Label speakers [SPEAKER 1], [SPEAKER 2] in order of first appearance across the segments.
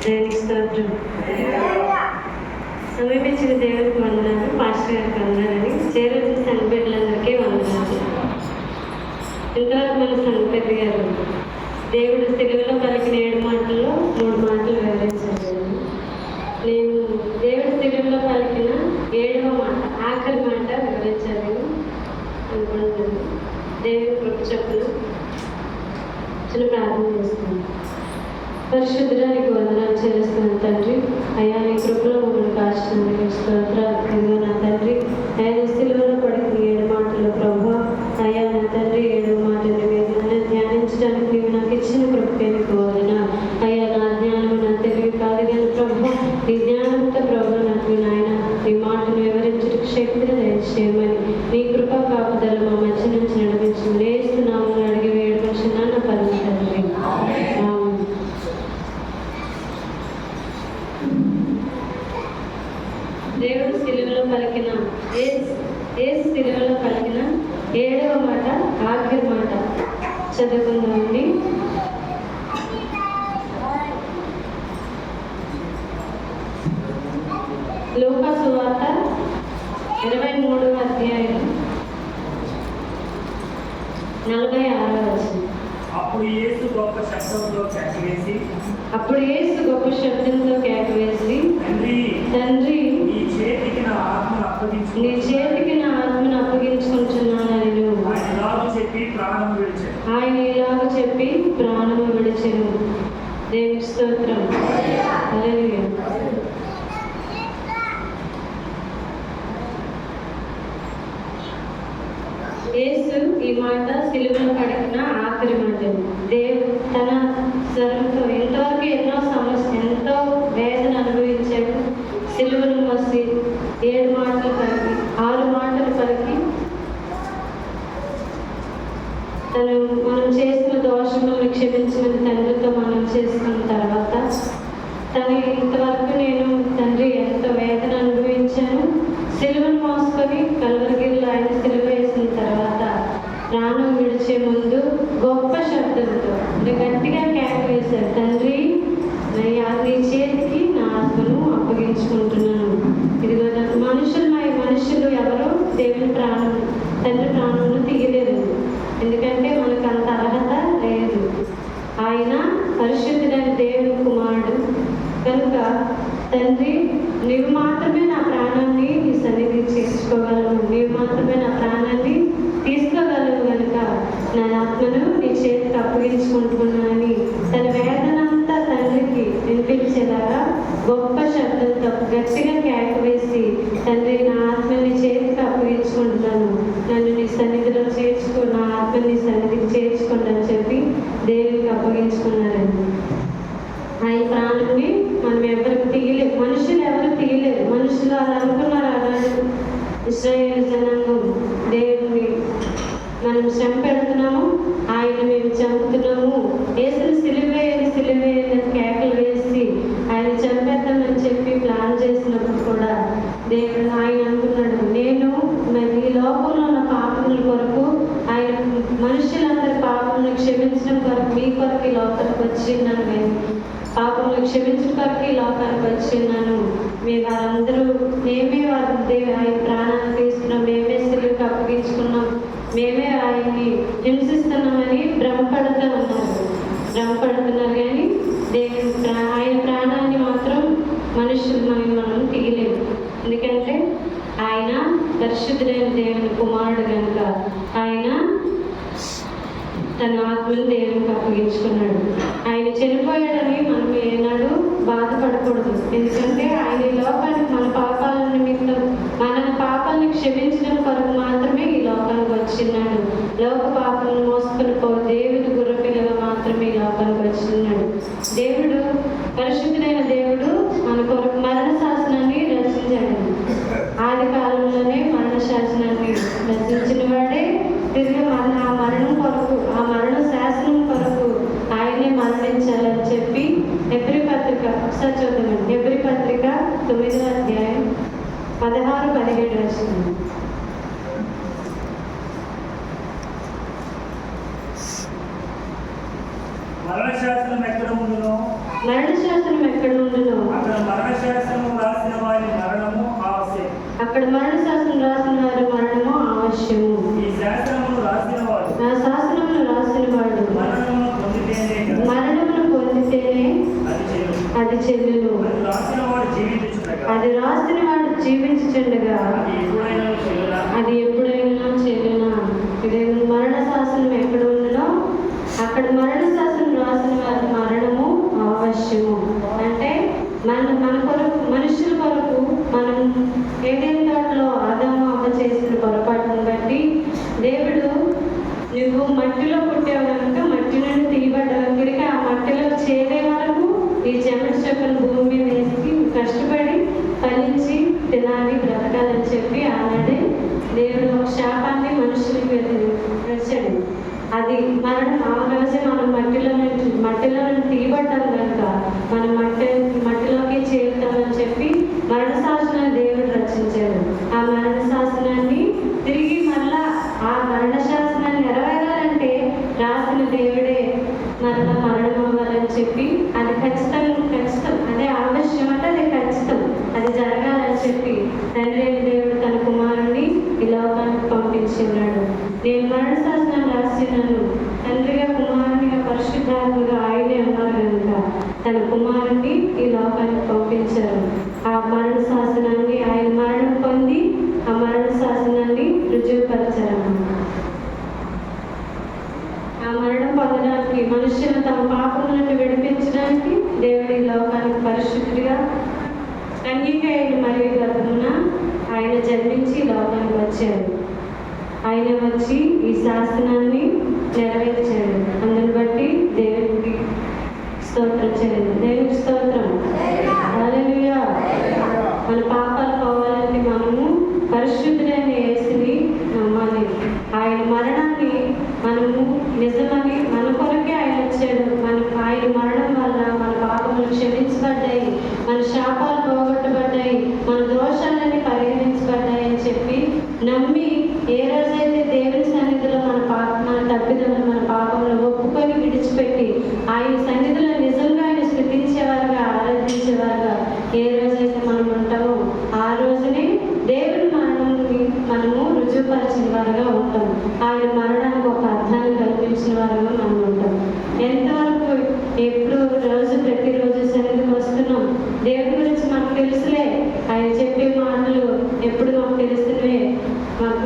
[SPEAKER 1] దేవునికి స్తోత్రం. సమీపించిన దేవునికి వందనాలు, పాస్టర్ గారికి వందనాలని, చేరొచ్చిన సంఘ బిడ్డలందరికీ వందనాలు. ఇంతవరకు మన సంఘ పెద్ద గారు దేవుడు సిలువలో పలికిన 7 మాటల్లో 3 మాటలు వివరించారు. నేను దేవుడు సిలువలో పలికిన 7వ మాట, ఆఖరి మాట వివరించాను అనుకుంటున్నాను. దేవుని కృప చొప్పున చిన్న ప్రార్థన చేస్తున్నాను. పరిశుద్ధుడానికి వందనాలు చెల్లిస్తున్నాను తండ్రి. అయ్యా నీ కృపలో మమ్మల్ని కాచినందుకు స్తోత్రాలు. ఇదిగో నా తండ్రి, అయ్యా సిలువలో పడిన 7 మాటలు ప్రభువా, అయ్యా నా తండ్రి 7వ మాటని మీద ధ్యానించడానికి నీవు నాకు ఇచ్చిన కృపకే నీకు వందనాలు. అయ్యా నా జ్ఞానం నా తెలివి కాదు కానీ ప్రభువా, నీ జ్ఞానంతో ప్రభువా నాకు నాయన నీ మాటను వివరించడానికి శక్తిని దయచేయమని నీ కృపా కాపుదల మా మధ్య నుంచి నడిపించి వేస్తున్నామని అడిగి వేడుకొచ్చున్నాను నా పరమ తండ్రి. దేవుడు సిలువలో పలికిన యేసు సిలువలో పలికిన 7వ మాట, ఆఖరి మాట చదువుకుందామండి. లూకా సువార్త 23వ అధ్యాయం 46వ వచనం.
[SPEAKER 2] అప్పుడు యేసు గొప్ప శబ్దంతో కేకవేసి తండ్రి నీ చేతికి నా ఆత్మను అప్పగించుకుంటున్నానని ఆయన ఇలాగ చెప్పి ప్రాణము విడిచెను. దేవునికి స్తోత్రం. హల్లెలూయా. యేసు ఈ మాట సిలువలో పడిన ఆఖరి మాట. దేవుడు తన స్వరంతో ఎంతవరకు ఎంతో వేదన అనుభవించాడు. సిలువను మోసి 7 మాటలు పలికి 6 మాటలు పలికి మనం చేసిన దోషములను క్షమించమని తండ్రితో మనం చేసుకున్న తర్వాత తను ఇంతవరకు నేను తండ్రి ఎంతో వేదన అనుభవించాను. సిలువను మోసుకొని కల్వరిగిరిలో ఆయన సిలువ వేసిన తర్వాత ప్రాణం విడిచే ముందు గొప్ప శబ్దంతో గట్టిగా కేక వేశారు, తండ్రి నీ చేతికి నా ఆత్మను అప్పగించుకుంటున్నాను. ఇదిగో మనుషులు ఎవరో దేవుని తండ్రి ప్రాణంలో తీయలేదు. ఎందుకంటే మనకు అంత అర్హత లేదు. ఆయన పరిశుద్ధుడైన దేవుని కుమారుడు కనుక తండ్రి నీవు మాత్రమే నా ప్రాణాన్ని నీ సన్నిధి చేర్చుకోగలవు, నీవు మాత్రమే నా ప్రాణాన్ని తీసుకోగలవు కనుక నా ఆత్మను నీ చేతికి అప్పగించుకుంటున్నానని తన వేదనంతా తండ్రికి వినిపించేలాగా గొప్ప శబ్దంతో గట్టిగా కేక వేసి, తండ్రి నా ఆత్మని చేతికి అప్పగించుకుంటున్నాను, నన్ను నీ సన్నిధిలో చేర్చుకో, నా ఆత్మని నీ సన్నిధికి చేర్చుకోండి అని చెప్పి దేవునికి అప్పగించుకున్నారండి. ఆయన ప్రాణాన్ని మనం ఎవరికి తీయలేదు, మనుషులు ఎవరు తీయలేదు. మనుషులు అలా అనుకున్నారు. అలాంటి ఇశ్రాయేలు జనాంగం దేవుని మనం శ్రమ పెడుతున్నాము, ఆయన మేము చంపుతున్నాము, యేసుని సిలువేయని కేకలు వేసి ఆయన చంపేద్దామని చెప్పి ప్లాన్ చేసినప్పుడు కూడా దేవుడు ఆయన అనుకున్నాడు, నేను ఈ లోకంలో ఉన్న పాపముల కొరకు ఆయన మనుషులందరి పాపములను క్షమించడం కొరకు మీ కొరకు ఈ లోకానికి వచ్చిన్నాను, పాపములు క్షమించడం కొరకు ఈ లోకానికి వచ్చిన్నాను. మీ వారందరూ మేమే ఆయన ప్రాణాన్ని తీసుకున్నాం, మేమే సిలువకి అప్పగించుకున్నాం, మేమే ఆయన్ని హింసిస్తున్నామని భ్రమపడుతున్నారు కానీ దేవుడు ఆయన ప్రాణాన్ని మాత్రం మనుషులు మనం తీయలేము. ఎందుకంటే ఆయన పరిశుద్ధుడైన దేవుని కుమారుడు కనుక ఆయన తన ఆత్మను దేవునికి అప్పగించుకున్నాడు. ఆయన చనిపోయాడని మనం ఏనాడు బాధపడకూడదు. ఎందుకంటే ఆయన ఈ లోకానికి మన పాపాల నిమిత్తం మన పాపాలను క్షమించడం కొరకు మాత్రమే ఈ లోకానికి వచ్చినాడు. లోక పాపాలను మోసుకొని దేవుడి గుర్రపిల్లగా మాత్రమే ఈ లోకానికి వచ్చినాడు. దేవుడు పరిశుద్ధుడైన దేవుడు మన కొరకు మరణ శాసనాన్ని రచించాడు. ఆది కాలంలోనే మరణ శాసనాన్ని రచించిన వాడే తిరిగి ఆ మరణ శాసనం కొరకు ఆయనే మరణించాలని చెప్పి హెబ్రీ పత్రిక ఒకసారి చూద్దామండి. హెబ్రీ పత్రిక 9వ అధ్యాయం 16-17 వస్తుంది. మరణ శాసనం ఎక్కడ ఉండునో మరణ శాసనం ఎక్కడ ఉండునో
[SPEAKER 3] అక్కడ మరణ శాసనం రాసిన వారి మరణము ఆవశ్యం.
[SPEAKER 2] అక్కడ మరణ శాసనం రాసిన వారి మరణము ఆవశ్యము.
[SPEAKER 3] ఈ శాసనమును రాసిన వాడు
[SPEAKER 2] ఆ శాసనమును రాసిన వాడు
[SPEAKER 3] మరణమును పొందితేనే కదా
[SPEAKER 2] మరణమును పొందితేనే
[SPEAKER 3] అది చెల్లు.
[SPEAKER 2] అది చెల్లును.
[SPEAKER 3] అది రాసిన వాడు జీవించుచుండగా
[SPEAKER 2] అది రాసిన వాడు జీవించుచుండగా
[SPEAKER 3] అది ఎప్పుడైనా చెల్లునా?
[SPEAKER 2] అది ఎప్పుడైనా చెల్లునా. ఇదే మరణ శాసనం ఎక్కడ ఉండునో అక్కడ మరణ శాసనం రాసిన వారి మరణము అవశ్యము. అంటే మన కొరకు మనుషుల కొరకు మనం ఏదైనా తోటలో ఆదాము అవ్వ చేసిన పొరపాటును బట్టి దేవుడు నువ్వు మట్టిలో పుట్టావు కనుక మట్టి నుండి తీయబడ్డావు తిరిగి ఆ మట్టిలో చేరే వరకు ఈ చెమట చెప్పును భూమి మీద వేసి కష్టపడి ఫలించి తినాలి బ్రతకాలని చెప్పి ఆనాడే దేవుడు ఒక శాపాన్ని మనుషులకి వచ్చాడు. అది మరణం ఆ రోజే మనం మట్టిలో నుండి తీయబడ్డాం కనుక మనం మట్టిలోకి చేరుతామని చెప్పి మరణ శాసనాన్ని దేవుడు రచించాడు. ఆ మరణ శాసనాన్ని తిరిగి మళ్ళా ఆ మరణ శాసనాన్ని నెరవేరాలంటే రాసిన దేవుడే మరలా మరణం అవ్వాలని చెప్పి అది ఖచ్చితం అదే ఆవశ్యం అంటే అది ఖచ్చితం, అది జరగాలని చెప్పి తండ్రి అయిన దేవుడు తన కుమారుని ఈ లోకానికి పంపించి ఉన్నాడు. నేను మరణ శాసనాన్ని రాసినాను, తండ్రిగా కుమారునిగా పరిశుద్ధాత్మగా ఆయనే ఉన్నారు కనుక తన కుమారుని ఈ లోకానికి పంపించారు. ఆ మరణ శాసనాన్ని ఆయన మరణం పొంది ఆ మరణ శాసనాన్ని రుజువుపరచారు. ఆ మరణం పొందడానికి మనుషులు తమ పాపం నుండి విడిపించడానికి దేవుడి లోకానికి పరిశుద్ధిగా కన్యక అయిన మరియు గర్భమున ఆయన జన్మించి లోకానికి వచ్చాడు. ఆయన వచ్చి ఈ శాసనాన్ని నెరవేర్చాడు. అందుని బట్టి దేవుడికి స్తోత్రం చేయండి. దేవుడికి స్తోత్రం. హల్లెలూయా. మన పాపాలు పోవాలంటే మనము పరిశుద్ధుడైన యేసుని నమ్మాలి. ఆయన మరణాన్ని మనము నిజమని మన కొరకే ఆయన వచ్చాడు. ఆయన మరణం వల్ల మన పాపములు క్షమించబడ్డాయి, మన శాపాలు పోగొట్టబడ్డాయి, మన దోషాలన్నీ పరిగణించబడ్డాయి అని చెప్పి నమ్మి ఏ రోజైతే దేవుని సన్నిధిలో మన తప్పిదములు మన పాపములు ఒప్పుకొని విడిచిపెట్టి ఆయన సన్నిధిలో నిజంగా ఆయన స్తుతించేవారుగా ఆరాధించేవారుగా ఏ రోజైతే మనం ఉంటామో ఆ రోజునే దేవుని మరణాన్ని మనము రుజువుపరిచిన వారుగా ఉంటాం. ఆయన మరణానికి ఒక అర్థాన్ని కల్పించిన వారుగా మనం ఉంటాం. ఎంతవరకు ఎప్పుడు ప్రతిరోజు సన్నిధికి వస్తున్నాం. దేవుడి గురించి మనకు తెలుసులే, ఆయన చెప్పే మాటలు ఎప్పుడు మాకు తెలుస్తున్నవే,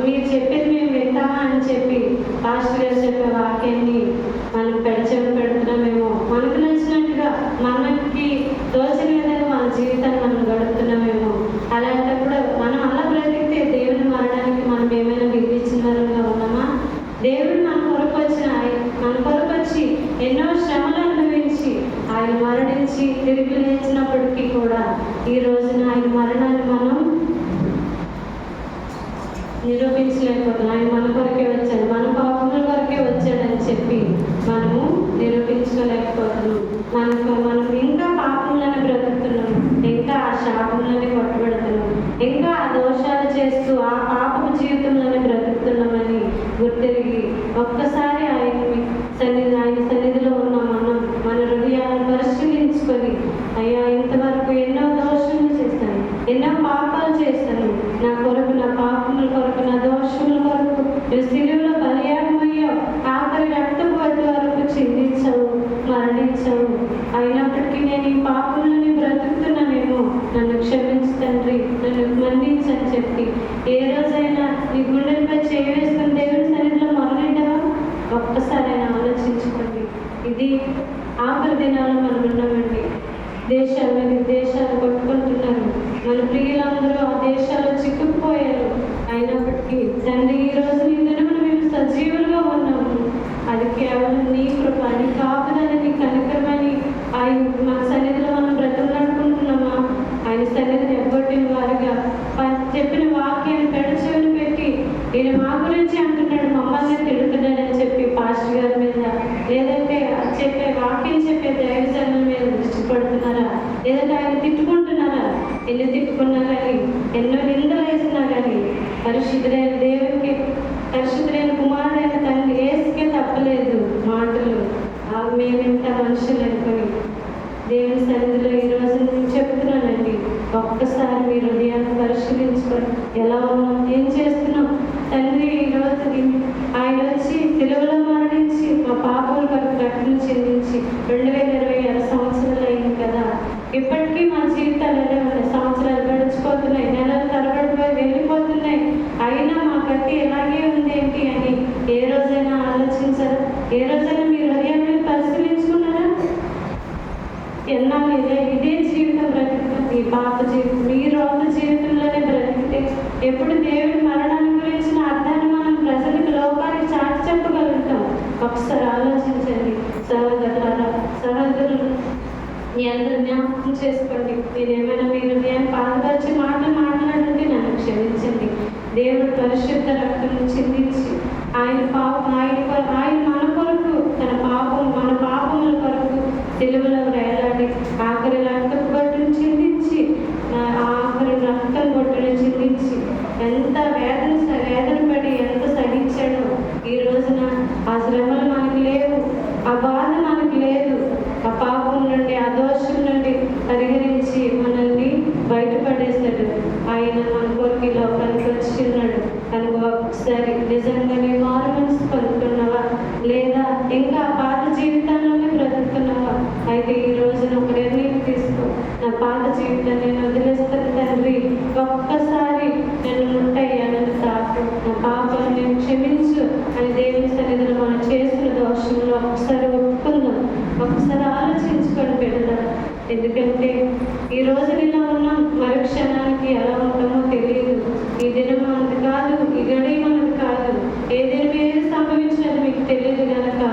[SPEAKER 2] మీరు చెప్పేది మేము వింటామా అని చెప్పి పాస్టర్ గారు చెప్పే వాక్యాన్ని మనం పెడుతున్నామేమో, మనకు నచ్చినట్టుగా మనకి తోచిన విధంగా మన జీవితాన్ని మనం గడుపుతున్నామేమో. అలాంటప్పుడు మనం అలా బ్రతికితే దేవుని మరణానికి మనం ఏమైనా విధించిన వారంగా ఉన్నామా? దేవుడు మన కొరకు వచ్చి ఎన్నో శ్రమలు అనుభవించి ఆయన మరణించి తిరిగి లేచినప్పటికీ కూడా ఈ రోజున ఆయన మరణాన్ని మనం నిరూపించలేకపోతున్నాం. ఆయన మన కొరకే వచ్చాడు, మన పాపముల కొరకే వచ్చాడని చెప్పి మనము నిరూపించుకోలేకపోతున్నాం. మనం ఇంకా పాపములను బ్రతుకుతున్నాం, ఇంకా ఆ శాపములని కొట్టబడుతున్నాం, ఇంకా ఆ దోషాలు చేస్తూ ఆ పాపపు జీవితంలోనే బ్రతుకుతున్నామని గుర్తిరిగి ఒక్కసారి ఆయన సన్నిధిలో ఉన్న మన హృదయాలను పరిశీలించుకొని అయ్యా ఇంతవరకు ఎన్నో దోషములు చేస్తాను, ఎన్నో పాపాలు చేస్తాను, నా కొరకు నా పాపముల కొరకు నా దోషముల కొరకు నువ్వు శిలువలో బలియాగమయ్యావు, ఆఖరి రక్తపు వడ్డు వరకు చిందించావు, మరణించావు. అయినప్పటికీ నేను ఈ పాపములని బ్రతుకుతున్నానేమో, నన్ను క్షమించు తండ్రి, నన్ను మన్నించని చెప్పి ఏ రోజైనా నీ గుండెలపై చేయవేసుకుని దేవుని సన్నిధిలో మొదలెట్టావా? ఒక్కసారి ఆయన ఆలోచించుకోండి. ఇది ఆఖరి దినాల్లో మనం ఉన్నామండి. దేశాల మీద దేశాలు కొట్టుకుంటున్నారు, మన ప్రియులందరూ ఆ దేశాల్లో చిక్కుకుపోయారు. అయినప్పటికీ తండ్రి ఈ రోజు నీ దినమున మేము సజీవులుగా ఉన్నాము. అది కేవలం నీ కృప, నీ కాపుదలని, నీ కనికరమని ఆయన మన సన్నిధిలో మనం బ్రతకనుకుంటున్నామా? ఆయన సన్నిధిని ఎగ్గొట్టిన వారుగా చెప్పిన వాక్యాన్ని పెడచెవిని పెట్టి ఈయన మా గురించి అంటున్నాడు, మమ్మల్ని తిడుతున్నాడని చెప్పి పాస్టర్ గారి మీద లేదంటే చెప్పే వాక్యం చెప్పే దైవజనుల మీద దృష్టి పడుతున్నారా? లేదంటే ఆయన తిట్టుకుంటున్నారా? ఎన్ని తిట్టుకున్నా కానీ, ఎన్నో నిందలు వేసినా కానీ పరిశుద్ధుడైన దేవునికి, పరిశుద్ధుడైన కుమారుడైన తండ్రి యేసుకే తప్పలేదు మాటలు. మేమింత మనుషులు అనుకొని దేవుని సన్నిధిలో ఈ రోజు నేను చెప్తున్నానండి, ఒక్కసారి మీ హృదయాన్ని పరిశీలించుకొని ఎలా ఉన్నాం, ఏం చేస్తున్నాం. తండ్రి ఈ రోజు ఆయన వచ్చి సిలువలో మరణించి మా పాపల కొరకు రక్తం చెందించి 2026 సంవత్సరాలు అయింది కదా. ఇప్పటికీ మా జీవితాలు సంవత్సరాలు గడిచిపోతున్నాయి, నెలలు తరబడిపోయి వెళ్ళిపోతున్నాయి. అయినా మా గతి ఎలాగే ఉంది ఏంటి అని ఏ రోజైనా ఆలోచించారా? ఏ రోజైనా మీ హృదయాన్ని పరిశీలించుకున్నారా? ఎన్నాళ్ళు ఇదే జీవితం బ్రతుకుతుంది, ఈ పాప జీవితం, ఈ రోగ జీవితంలోనే బ్రతికితే ఎప్పుడు దేవుడి మరణాన్ని గురించిన అర్థాన్ని మనం ప్రజలకు, లోకానికి చాటి చెప్పగలుగుతాం? ఒకసారి ఆలోచించండి సహోదరులారా, సహోదరులు. మీ అందరూ జ్ఞాపకం చేసుకోండి. నేనేమైనా మీ హృదయాన్ని బాధపరిచి మాట్లాడుతుంటే నన్ను క్షమించండి. దేవుడు పరిశుద్ధ రక్తం చిందించి ఆయన మన కొరకు తన మన పాపముల కొరకు సిలువలో వేలాడి ఆఖరి రక్తం బొట్టును చిందించి ఆఖరి రక్తం బొట్టును చిందించి ఎంత వేదన పడి ఎంత సహించాడో. ఈ రోజున ఆ శ్రమలు మనకు లేవు, ఆ బాధ మనకు లేదు. ఆ పాపం నుండి, ఆ దోషం నుండి పరిహరించి మనల్ని బయటపడేశాడు. ఆయన మన కొరకు లోకానికి వచ్చి ఉన్నాడు. కనుక ఒకసారి నిజంగానే మారు మనసు పొందుతున్నావా, లేదా ఇంకా పాత జీవితంలోనే బ్రతుకుతున్నావా? అయితే ఈ రోజున ఒక నిర్ణయం తీసుకో. నా పాత జీవితాన్ని నేను వదిలేస్తాను తండ్రి, ఒక్కసారి నన్ను ముట్టయ్యా, నన్ను తాకు, నా పాపాన్ని నేను క్షమించు అని దేవుని సన్నిధిలో మనం చేసిన దోషంలో ఒకసారి ఒప్పుకుందాం. ఒకసారి ఆలోచించుకొని పెడదాం. ఎందుకంటే ఈ రోజు ఇలా ఉన్నాం, మరు క్షణానికి ఎలా ఉంటామో తెలియదు. ఈ దినం మనది కాదు, ఈ గడి మనది కాదు. ఏ దినం ఏది సంభవించినది మీకు తెలియదు కనుక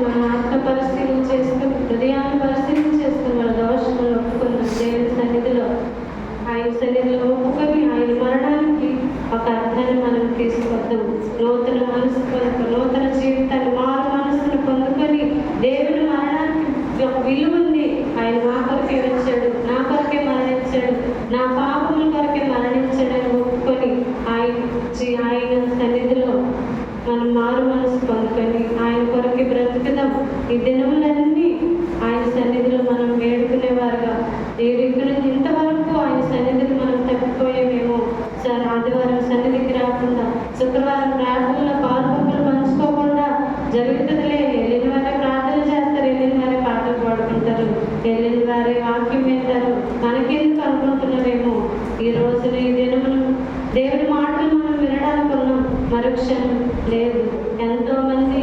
[SPEAKER 2] మన ఆత్మ పరిశీలన చేసుకుని, హృదయాన్ని పరిశీలన చేసుకుని, మన దోషములు ఒప్పుకుందాం దేవుని సన్నిధిలో. ఆయన సన్నిధిలో ఒప్పుకొని ఆయన మరణానికి ఒక అర్థాన్ని మనం తీసుకొద్దాం. నూతన మనసు పొందుకు, నూతన జీవితాన్ని, మారు మనసును పొందుకొని దేవుని మరణానికి ఒక విలువ ఉంది. ఆయన మా కొరకే వచ్చాడు, నా కొరకే మరణించాడు, నా పాపముల కొరకే మరణించాడని ఒప్పుకొని ఆయన సన్నిధిలో మనం మారు మనసు పొందుకొని ఆయన కొరకే బ్రతుకుదాం. ఈ దినములన్నీ ఆయన సన్నిధిలో మనం వేడుకునేవారుగా. ఇంతవరకు ఆయన సన్నిధిని మనం తప్పిపోయామేమో. ఆదివారం సన్నిధికి రాకుండా, శుక్రవారం ప్రార్థనలో పాల్పొక్కలు పంచుకోకుండా జరుగుతుందిలే. వెళ్ళిన వారే ప్రార్థన చేస్తారు, వెళ్ళిన వారే పాటలు పాడుకుంటారు, వెళ్ళిన వారే వాక్యం వింటారు, మనకెందుకు అనుకుంటున్నారేమో. ఈ రోజున ఈ దినమును దేవుడి మాటలు మనం వినడానికి ఉన్నాం, మరుక్షణం లేదు. ఎంతోమంది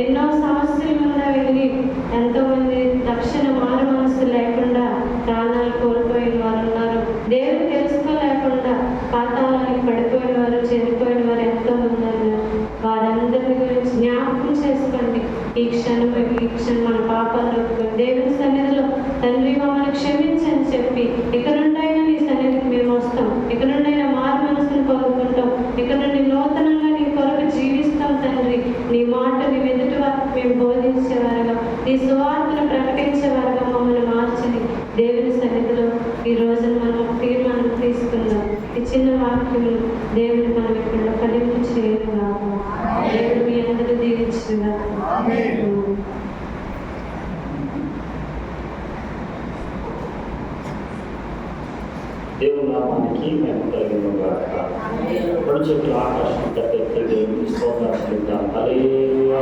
[SPEAKER 2] ఎన్నో సమస్యల మీద వెళ్ళి ఎంతోమంది తక్షణ మారు మనసు లేకుండా ప్రాణాలు కోల్పోయిన వారు ఉన్నారు. దేవుడు తెలుసుకోలేకుండా పాతాళానికి పడిపోయిన వారు, చనిపోయిన వారు ఎంతోమంది ఉన్నారు. వారందరి గురించి జ్ఞాపకం చేసుకోండి. ఈ క్షణం మన పాపాలు దేవుని సన్నిధిలో తండ్రి మమ్మల్ని క్షమించని చెప్పి, ఇక నుండైనా నీ సన్నిధికి మేము వస్తాం, ఇక నుండైనా మారు మనసును పొందుకుంటాం, ఇక నుండి నూతనంగా నీ కొరకు జీవిస్తాం తండ్రి. నీ మాట నీ ఎదుటి వారికి మేము బోధించేవారుగా, నీ సువార్తను ప్రకటించేవారుగా మమ్మల్ని మార్చని దేవుని సన్నిధిలో ఈ రోజున మనం ఒక తీర్మానం తీసుకుందాం. ఈ చిన్న వాక్యములు దేవుని మనం ఇక్కడ ఫలింపు చేయగా, దేవుడు మీ అందరూ దీవించుగా.
[SPEAKER 4] దేవుని నామానికి మేము కలిగినగాక. పడి చెట్లు ఆకాశం తప్ప దేవుని స్తోత్రం చెప్తాం. హల్లెలూయా.